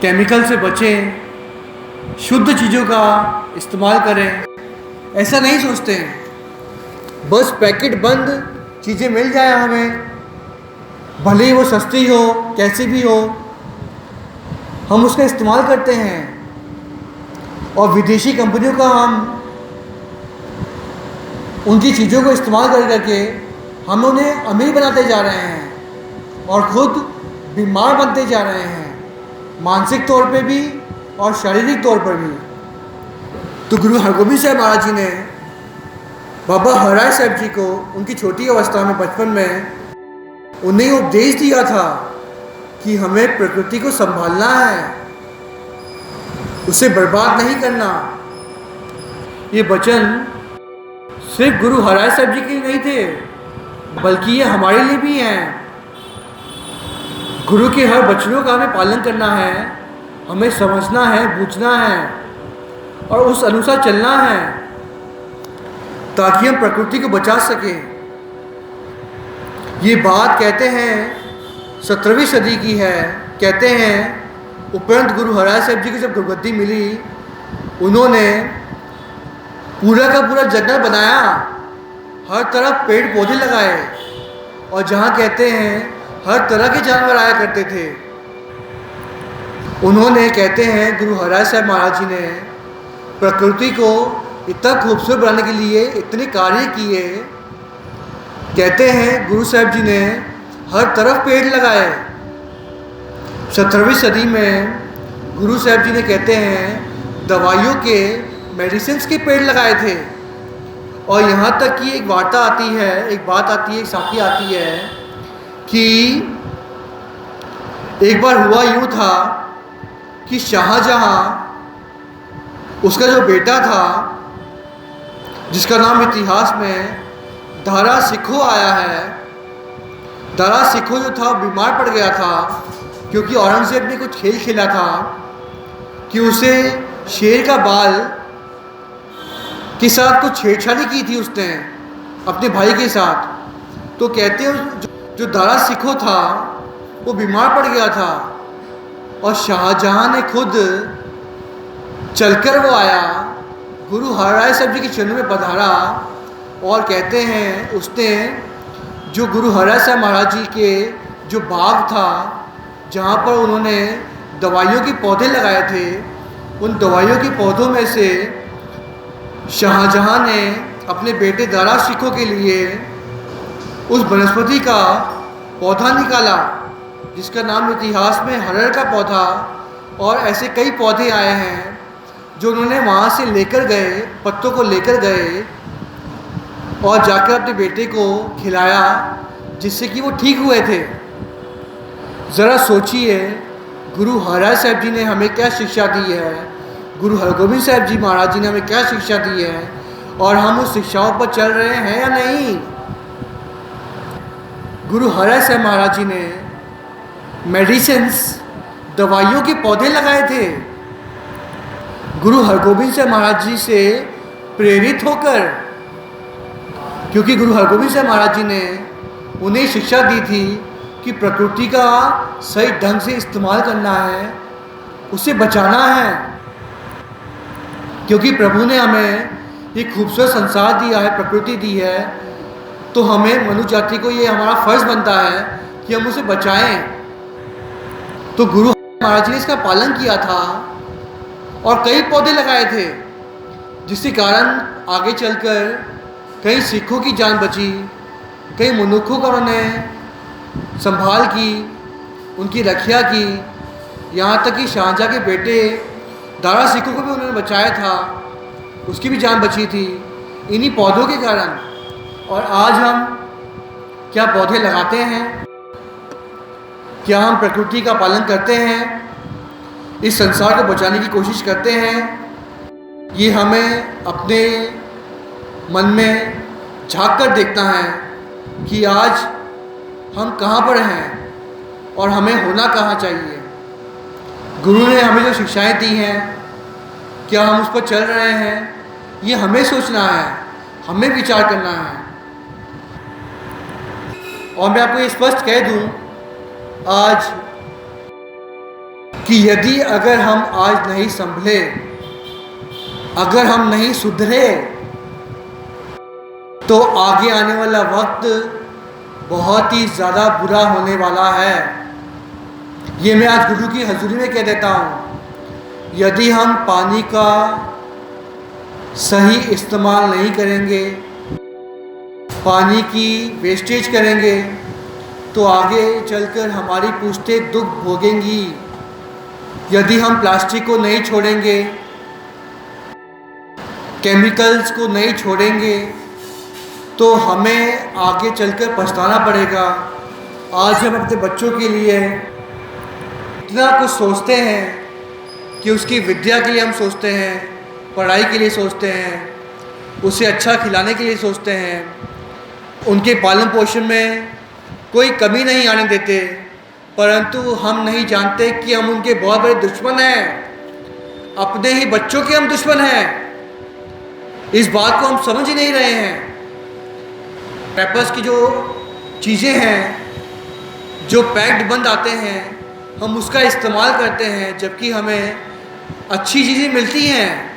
केमिकल से बचें, शुद्ध चीज़ों का इस्तेमाल करें, ऐसा नहीं सोचते हैं। बस पैकेट बंद चीज़ें मिल जाए हमें, भले ही वो सस्ती हो, कैसी भी हो, हम उसका इस्तेमाल करते हैं। और विदेशी कंपनियों का हम उनकी चीज़ों को इस्तेमाल कर करके हम उन्हें अमीर बनाते जा रहे हैं और ख़ुद बीमार बनते जा रहे हैं, मानसिक तौर पे भी और शारीरिक तौर पर भी। तो गुरु हरगोबिंद साहब महाराज जी ने बाबा हराय साहब जी को उनकी छोटी अवस्था में, बचपन में, उन्हें उपदेश दिया था कि हमें प्रकृति को संभालना है, उसे बर्बाद नहीं करना। ये वचन सिर्फ गुरु हराय साहब जी के नहीं थे, बल्कि ये हमारे लिए भी हैं। गुरु के हर वचनों का हमें पालन करना है, हमें समझना है, बूझना है और उस अनुसार चलना है, ताकि हम प्रकृति को बचा सकें। ये बात कहते हैं 17वीं सदी की है। कहते हैं उपरंत गुरु हराय साहब जी की जब गुरगद्दी मिली, उन्होंने पूरा का पूरा जंगल बनाया, हर तरफ पेड़ पौधे लगाए, और जहाँ कहते हैं हर तरह के जानवर आया करते थे। उन्होंने, कहते हैं गुरु हराय साहब महाराज जी ने प्रकृति को इतना खूबसूरत बनाने के लिए इतने कार्य किए। कहते हैं गुरु साहब जी ने हर तरफ पेड़ लगाए। 17वीं सदी में गुरु साहब जी ने, कहते हैं, दवाइयों के, मेडिसिन्स के पेड़ लगाए थे। और यहाँ तक कि एक वार्ता आती है, एक बात आती है, एक साखी आती है कि एक बार हुआ यूँ था कि शाहजहाँ, उसका जो बेटा था, जिसका नाम इतिहास में दारा शिकोह आया है, दारा शिकोह जो था बीमार पड़ गया था, क्योंकि औरंगजेब ने कुछ खेल खेला था कि उसे शेर का बाल के साथ कुछ छेड़छाड़ी की थी उसने अपने भाई के साथ। तो कहते हैं जो दारा शिकोह था वो बीमार पड़ गया था, और शाहजहाँ ने खुद चलकर वो आया, गुरु हराय साहब जी के चरणों में पधारा, और कहते हैं उसने जो गुरु हराय साहब महाराज जी के जो बाग था, जहाँ पर उन्होंने दवाइयों के पौधे लगाए थे, उन दवाइयों के पौधों में से शाहजहाँ ने अपने बेटे दारा शिकोह के लिए उस वनस्पति का पौधा निकाला, जिसका नाम इतिहास में हरड़ का पौधा, और ऐसे कई पौधे आए हैं जो उन्होंने वहाँ से लेकर गए, पत्तों को लेकर गए और जाकर अपने बेटे को खिलाया, जिससे कि वो ठीक हुए थे। ज़रा सोचिए गुरु हरराय साहब जी ने हमें क्या शिक्षा दी है, गुरु हरगोबिंद साहब जी महाराज जी ने हमें क्या शिक्षा दी है, और हम उस शिक्षाओं पर चल रहे हैं या नहीं। गुरु हरराय साहब महाराज जी ने मेडिसिन्स, दवाइयों के पौधे लगाए थे। गुरु हरगोबिंद साहब महाराज जी से प्रेरित होकर, क्योंकि गुरु हरगोबिंद साहब महाराज जी ने उन्हें शिक्षा दी थी कि प्रकृति का सही ढंग से इस्तेमाल करना है, उसे बचाना है। क्योंकि प्रभु ने हमें एक खूबसूरत संसार दिया है, प्रकृति दी है, तो हमें मनुष्य जाति को ये हमारा फर्ज बनता है कि हम उसे बचाएं। तो गुरु महाराज जी ने इसका पालन किया था और कई पौधे लगाए थे, जिसके कारण आगे चलकर कई सिखों की जान बची, कई मनुष्यों का उन्होंने संभाल की, उनकी रक्षा की। यहाँ तक कि शाहजहाँ के बेटे दारा सिखों को भी उन्होंने बचाया था, उसकी भी जान बची थी इन्हीं पौधों के कारण। और आज हम क्या पौधे लगाते हैं, क्या हम प्रकृति का पालन करते हैं, इस संसार को बचाने की कोशिश करते हैं, ये हमें अपने मन में झांक कर देखना है कि आज हम कहाँ पर हैं और हमें होना कहाँ चाहिए। गुरु ने हमें जो शिक्षाएं दी हैं, क्या हम उस पर चल रहे हैं, ये हमें सोचना है, हमें विचार करना है। और मैं आपको ये स्पष्ट कह दूं आज कि यदि अगर हम आज नहीं संभले, अगर हम नहीं सुधरे, तो आगे आने वाला वक्त बहुत ही ज़्यादा बुरा होने वाला है। ये मैं आज गुरु की हजूरी में कह देता हूँ। यदि हम पानी का सही इस्तेमाल नहीं करेंगे, पानी की वेस्टेज करेंगे, तो आगे चलकर हमारी पुश्तें दुख भोगेंगी। यदि हम प्लास्टिक को नहीं छोड़ेंगे, केमिकल्स को नहीं छोड़ेंगे, तो हमें आगे चलकर पछताना पड़ेगा। आज हम अपने बच्चों के लिए इतना कुछ सोचते हैं कि उसकी विद्या के लिए हम सोचते हैं, पढ़ाई के लिए सोचते हैं, उसे अच्छा खिलाने के लिए सोचते हैं, उनके पालन पोषण में कोई कमी नहीं आने देते, परंतु हम नहीं जानते कि हम उनके बहुत बड़े दुश्मन हैं। अपने ही बच्चों के हम दुश्मन हैं। इस बात को हम समझ ही नहीं रहे हैं। रैपर्स की जो चीज़ें हैं, जो पैक्ड बंद आते हैं, हम उसका इस्तेमाल करते हैं, जबकि हमें अच्छी चीज़ें मिलती हैं।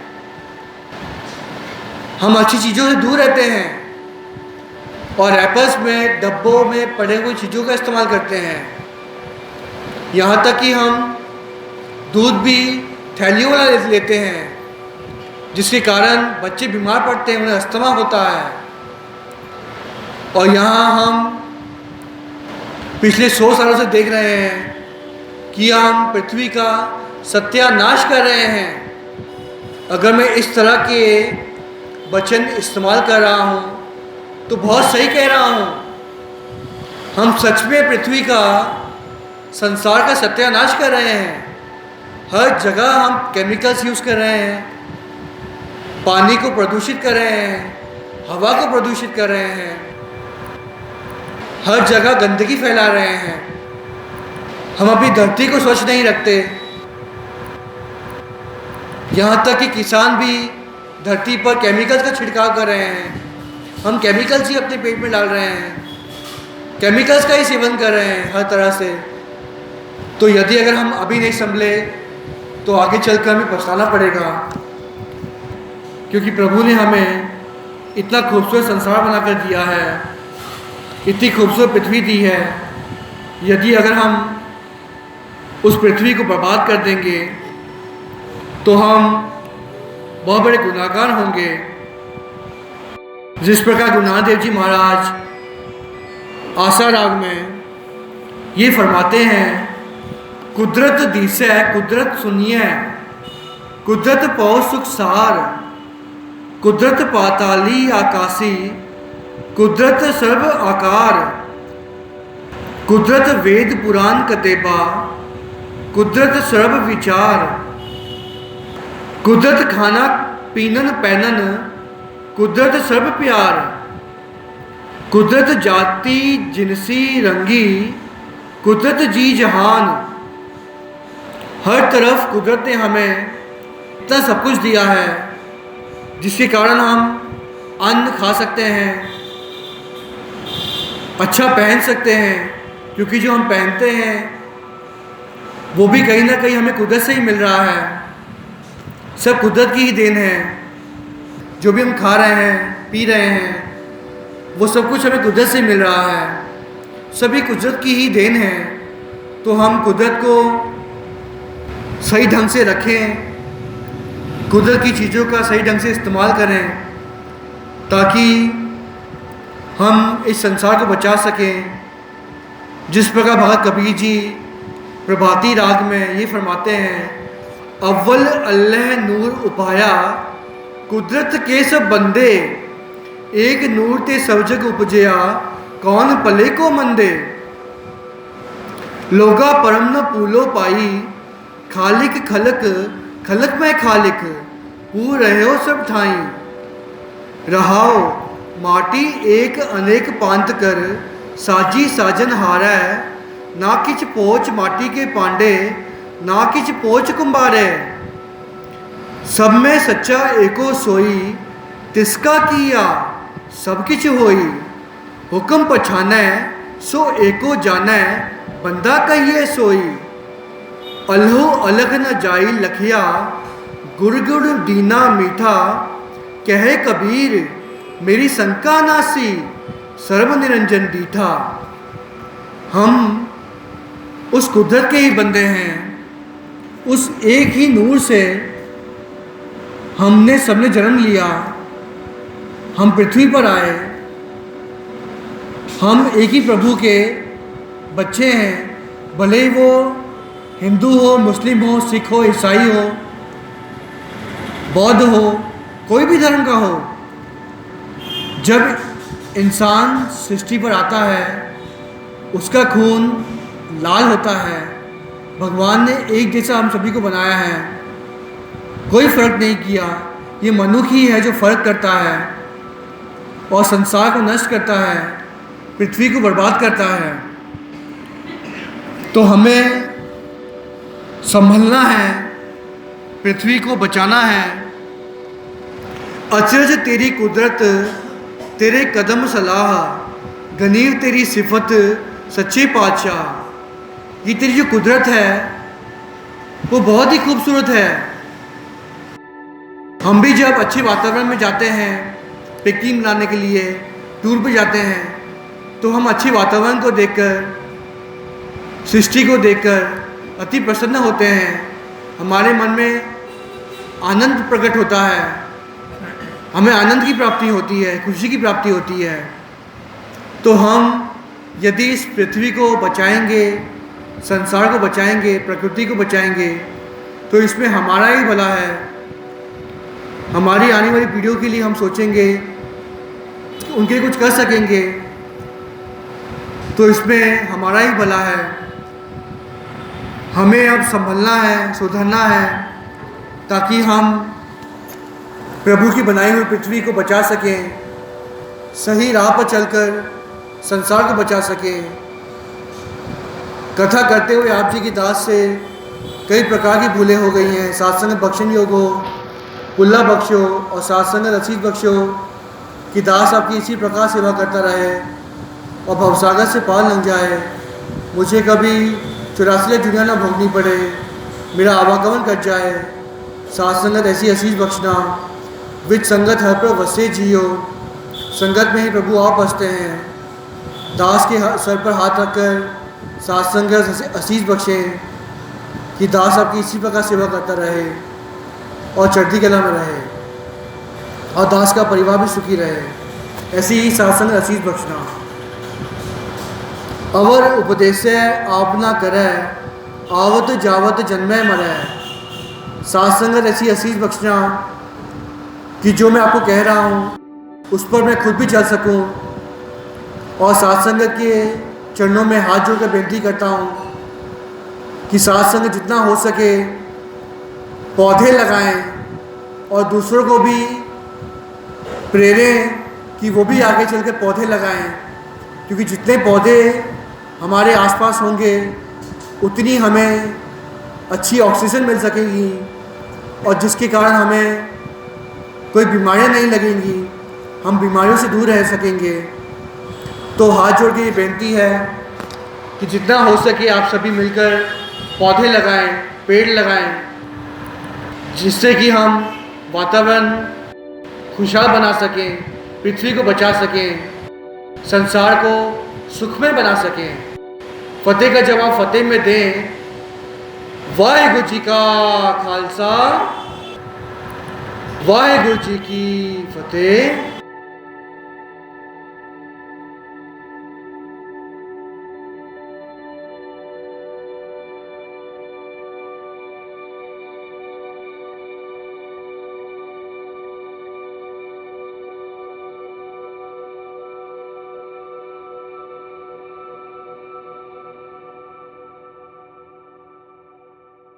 हम अच्छी चीज़ों से दूर रहते हैं और रैपर्स में, डब्बों में पड़े हुए चीज़ों का इस्तेमाल करते हैं। यहाँ तक कि हम दूध भी थैलियों वाला लेते हैं, जिसके कारण बच्चे बीमार पड़ते हैं, उन्हें अस्थमा होता है। और यहाँ हम पिछले 100 सालों से देख रहे हैं कि हम पृथ्वी का सत्यानाश कर रहे हैं। अगर मैं इस तरह के वचन इस्तेमाल कर रहा हूँ तो बहुत सही कह रहा हूँ। हम सच में पृथ्वी का, संसार का सत्यानाश कर रहे हैं। हर जगह हम केमिकल्स यूज़ कर रहे हैं, पानी को प्रदूषित कर रहे हैं, हवा को प्रदूषित कर रहे हैं, हर जगह गंदगी फैला रहे हैं। हम अपनी धरती को स्वच्छ नहीं रखते। यहाँ तक कि किसान भी धरती पर केमिकल्स का छिड़काव कर रहे हैं। हम केमिकल्स ही अपने पेट में डाल रहे हैं, केमिकल्स का ही सेवन कर रहे हैं हर तरह से। तो यदि अगर हम अभी नहीं संभले तो आगे चलकर हमें पछताना पड़ेगा, क्योंकि प्रभु ने हमें इतना खूबसूरत संसार बनाकर दिया है, इतनी खूबसूरत पृथ्वी दी है। यदि अगर हम उस पृथ्वी को बर्बाद कर देंगे तो हम बहुत बड़े गुनाहगार होंगे। जिस प्रकार गुरु नानक देव जी महाराज आशा राग में ये फरमाते हैं, कुदरत दिसै कुदरत सुनिए, कुदरत पौ सुख सार, कुदरत पाताली आकाशी, कुदरत सर्व आकार, कुदरत वेद पुराण कतेबा, कुदरत सर्व विचार, कुदरत खाना पीनन पैनन, कुदरत सर्व प्यार, कुदरत जाति जिनसी रंगी, कुदरत जी जहान। हर तरफ कुदरत ने हमें इतना सब कुछ दिया है जिसके कारण हम अन्न खा सकते हैं, अच्छा पहन सकते हैं, क्योंकि जो हम पहनते हैं वो भी कहीं ना कहीं हमें कुदरत से ही मिल रहा है। सब कुदरत की ही देन है। जो भी हम खा रहे हैं, पी रहे हैं, वो सब कुछ हमें कुदरत से मिल रहा है। सभी कुदरत की ही देन है। तो हम कुदरत को सही ढंग से रखें, कुदरत की चीज़ों का सही ढंग से इस्तेमाल करें, ताकि हम इस संसार को बचा सकें। जिस प्रकार भगत कबीर जी प्रभाती राग में ये फरमाते हैं, अव्वल अल्लाह नूर उपाया, कुदरत के सब बंदे, एक नूर ते सब जग उपजया, कौन पले को मंदे। लोगा परम न पूलो पाई, खालिक खलक खलक में खालिक, पूर रहे हो सब ठाई। रहाओ माटी एक अनेक पांत कर, साजी साजन हारै, ना किच पोच माटी के पांडे, ना किच पोच कुंभारे। सब में सच्चा एको सोई, तिसका किया सब किच होई। हुक्म पछानै सो एको जानै, बंदा कहिए सोई। अल्हो अलग न जाई लखिया, गुड़ गुड़ दीना मीठा, कहे कबीर मेरी शंका नासी, सर्व निरंजन दीठा। हम उस कुदरत के ही बंदे हैं। उस एक ही नूर से हमने सबने जन्म लिया, हम पृथ्वी पर आए। हम एक ही प्रभु के बच्चे हैं, भले ही वो हिंदू हो, मुस्लिम हो, सिख हो, ईसाई हो, बौद्ध हो, कोई भी धर्म का हो। जब इंसान सृष्टि पर आता है, उसका खून लाल होता है। भगवान ने एक जैसा हम सभी को बनाया है, कोई फर्क नहीं किया। ये मनुष्य ही है जो फर्क करता है और संसार को नष्ट करता है, पृथ्वी को बर्बाद करता है। तो हमें संभलना है, पृथ्वी को बचाना है। अचरज तेरी कुदरत, तेरे कदम सलाह, गनीर तेरी सिफत, सच्चे पातशाह। ये तेरी जो कुदरत है वो बहुत ही खूबसूरत है। हम भी जब अच्छे वातावरण में जाते हैं, पिकनिक मनाने के लिए टूर पे जाते हैं, तो हम अच्छे वातावरण को देखकर, सृष्टि को देखकर अति प्रसन्न होते हैं। हमारे मन में आनंद प्रकट होता है, हमें आनंद की प्राप्ति होती है, खुशी की प्राप्ति होती है। तो हम यदि इस पृथ्वी को बचाएंगे, संसार को बचाएंगे, प्रकृति को बचाएंगे, तो इसमें हमारा ही भला है। हमारी आने वाली पीढ़ियों के लिए हम सोचेंगे, उनके लिए कुछ कर सकेंगे, तो इसमें हमारा ही भला है। हमें अब संभलना है, सुधरना है, ताकि हम प्रभु की बनाई हुई पृथ्वी को बचा सकें, सही राह पर चलकर संसार को बचा सकें। कथा करते हुए आप जी की दास से कई प्रकार की भूलें हो गई हैं। सात्संग बख्शन योग हो, पुल्ला बख्शो और सात्संग रसीद बख्शो कि दास आपकी इसी प्रकार सेवा करता रहे और भवसागर से पार लग जाए। मुझे कभी 84 दुनिया ना भोगनी पड़े, मेरा आवागमन कर जाए। सात्संगत ऐसी असीज बख्शना, विच संगत हर पर वसे जियो। संगत में ही प्रभु आप बसते हैं। दास के सर पर हाथ रखकर सात्संगत असीज बख्शें कि दास आपकी इसी प्रकार सेवा करता रहे और चढ़ती कला में रहे और दास का परिवार भी सुखी रहे। ऐसी ही सात्संग असीज बख्शना। अवर उपदेश आपना करे, आवत जावत जन्मे मरे। सात्संगत ऐसी असीज बख्शना कि जो मैं आपको कह रहा हूँ उस पर मैं खुद भी चल सकूँ और सात्संगत के चरणों में हाथ जोड़कर बेनती करता हूँ कि साथ संग जितना हो सके पौधे लगाएं और दूसरों को भी प्रेरें कि वो भी आगे चल के पौधे लगाएं, क्योंकि जितने पौधे हमारे आसपास होंगे उतनी हमें अच्छी ऑक्सीजन मिल सकेगी और जिसके कारण हमें कोई बीमारियां नहीं लगेंगी, हम बीमारियों से दूर रह सकेंगे। तो हाथ जोड़ के ये बेनती है कि जितना हो सके आप सभी मिलकर पौधे लगाएं, पेड़ लगाएं, जिससे कि हम वातावरण खुशहाल बना सकें, पृथ्वी को बचा सकें, संसार को सुखमय बना सकें। फतेह का जवाब फतेह में दें। वाहेगुरु जी का खालसा, वाहेगुरु जी की फतेह।